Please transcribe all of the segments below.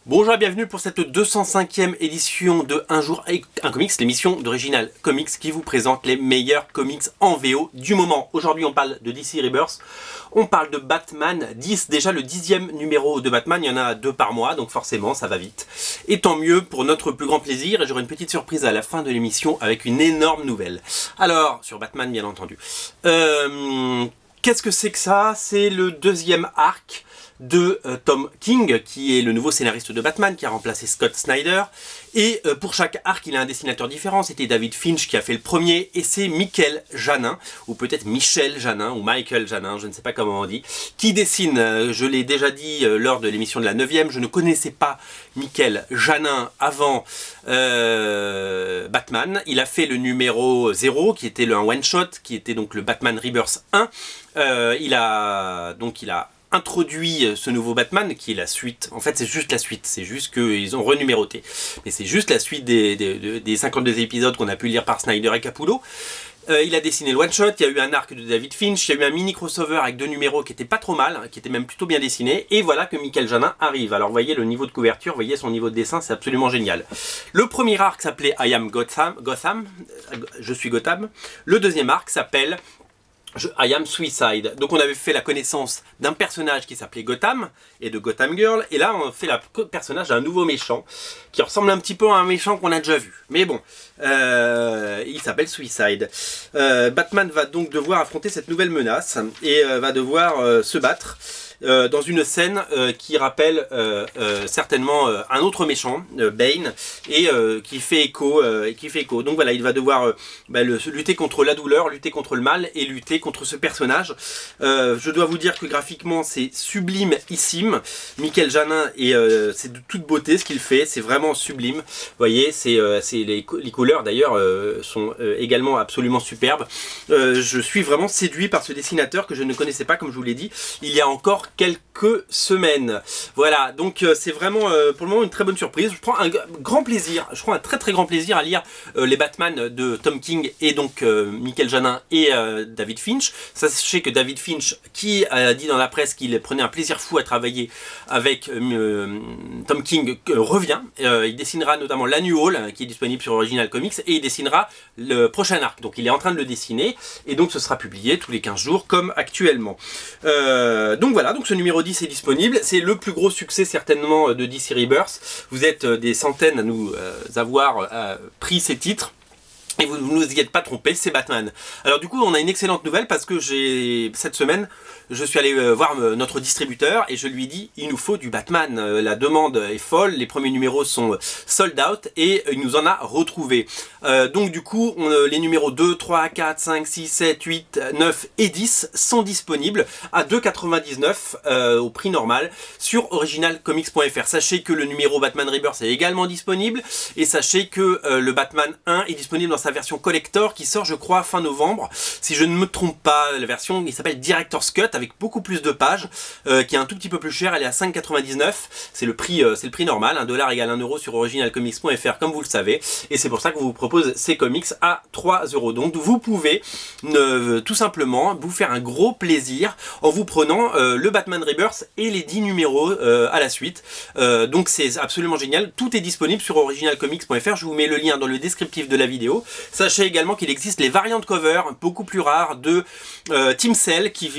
Bonjour et bienvenue pour cette 205e édition de Un jour avec un comics, l'émission d'Original Comics qui vous présente les meilleurs comics en VO du moment. Aujourd'hui on parle de DC Rebirth, on parle de Batman 10, déjà le 10e numéro de Batman, il y en a 2 par mois donc forcément ça va vite. Et tant mieux pour notre plus grand plaisir, et j'aurai une petite surprise à la fin de l'émission avec une énorme nouvelle. Alors, sur Batman bien entendu. Qu'est-ce que c'est que ça? C'est le deuxième arc de Tom King, qui est le nouveau scénariste de Batman, qui a remplacé Scott Snyder. Et pour chaque arc, il a un dessinateur différent. C'était David Finch qui a fait le premier, et c'est Michael Janin, ou peut-être Michel Janin, ou Michael Janin, je ne sais pas comment on dit, qui dessine. Je l'ai déjà dit lors de l'émission de la 9e, je ne connaissais pas Michael Janin avant Batman. Il a fait le numéro 0, qui était un one-shot, qui était donc le Batman Rebirth 1. Il a introduit ce nouveau Batman qui est la suite. En fait c'est juste la suite, c'est juste qu'ils ont renuméroté, mais c'est juste la suite des 52 épisodes qu'on a pu lire par Snyder et Capullo. Il a dessiné le one shot, il y a eu un arc de David Finch, il y a eu un mini crossover avec 2 numéros qui était pas trop mal, qui était même plutôt bien dessiné, et voilà que Michael Janin arrive. Alors vous voyez le niveau de couverture, vous voyez son niveau de dessin, c'est absolument génial. Le premier arc s'appelait I Am Gotham, je suis Gotham. Le deuxième arc s'appelle I Am Suicide. Donc on avait fait la connaissance d'un personnage qui s'appelait Gotham et de Gotham Girl, et là on fait le personnage d'un nouveau méchant qui ressemble un petit peu à un méchant qu'on a déjà vu. Mais bon, il s'appelle Suicide. Batman va donc devoir affronter cette nouvelle menace et va devoir se battre dans une scène qui rappelle certainement un autre méchant, Bane, et qui fait écho. Donc voilà, il va devoir lutter contre la douleur, lutter contre le mal et lutter contre ce personnage. Je dois vous dire que graphiquement c'est sublimissime. Michael Janin, et c'est de toute beauté ce qu'il fait, c'est vraiment sublime. Vous voyez, les couleurs d'ailleurs sont également absolument superbes. Je suis vraiment séduit par ce dessinateur que je ne connaissais pas, comme je vous l'ai dit, il y a encore quelques semaines. Voilà, donc c'est vraiment pour le moment une très bonne surprise. Je prends un grand plaisir, je prends un très grand plaisir à lire les Batman de Tom King et donc Michael Janin et David Finch. Sachez que David Finch, qui a dit dans la presse qu'il prenait un plaisir fou à travailler avec Tom King, revient. Il dessinera notamment l'annual qui est disponible sur Original Comics, et il dessinera le prochain arc. Donc il est en train de le dessiner, et donc ce sera publié tous les 15 jours comme actuellement. Donc voilà, donc ce numéro 10 est disponible, c'est le plus gros succès certainement de DC Rebirth. Vous êtes des centaines à nous avoir pris ces titres. Et vous ne vous y êtes pas trompé, c'est Batman. Alors du coup, on a une excellente nouvelle parce que cette semaine, je suis allé voir notre distributeur et je lui ai dit, il nous faut du Batman. La demande est folle, les premiers numéros sont sold out et il nous en a retrouvé. Donc du coup, les numéros 2, 3, 4, 5, 6, 7, 8, 9 et 10 sont disponibles à 2,99 au prix normal sur originalcomics.fr. Sachez que le numéro Batman Rebirth est également disponible, et sachez que le Batman 1 est disponible dans sa version collector qui sort je crois fin novembre, si je ne me trompe pas. La version il s'appelle Director's Cut avec beaucoup plus de pages, qui est un tout petit peu plus cher, elle est à 5,99, c'est le prix normal, $1 égale 1 € sur originalcomics.fr comme vous le savez, et c'est pour ça que vous propose ces comics à 3 €. Donc vous pouvez tout simplement vous faire un gros plaisir en vous prenant le Batman Rebirth et les 10 numéros à la suite. Donc c'est absolument génial, tout est disponible sur originalcomics.fr, je vous mets le lien dans le descriptif de la vidéo. Sachez également qu'il existe les variantes cover beaucoup plus rares de Team Cell qui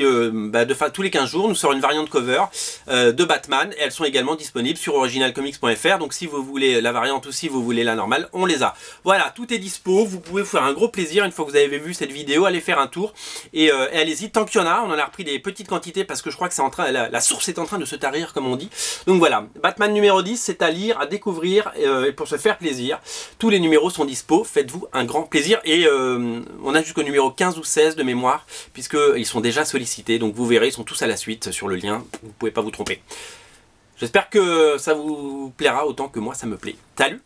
tous les 15 jours nous sort une variante cover de Batman, et elles sont également disponibles sur originalcomics.fr. donc si vous voulez la variante ou si vous voulez la normale, on les a. Voilà, tout est dispo, vous pouvez vous faire un gros plaisir une fois que vous avez vu cette vidéo, allez faire un tour et allez-y, tant qu'il y en a. On en a repris des petites quantités parce que je crois que c'est en train, la source est en train de se tarir comme on dit. Donc voilà, Batman numéro 10, c'est à lire, à découvrir, et pour se faire plaisir. Tous les numéros sont dispo, faites-vous un grand plaisir, et on a jusqu'au numéro 15 ou 16 de mémoire puisqu'ils sont déjà sollicités, donc vous verrez, ils sont tous à la suite sur le lien, vous ne pouvez pas vous tromper. J'espère que ça vous plaira autant que moi ça me plaît. Salut!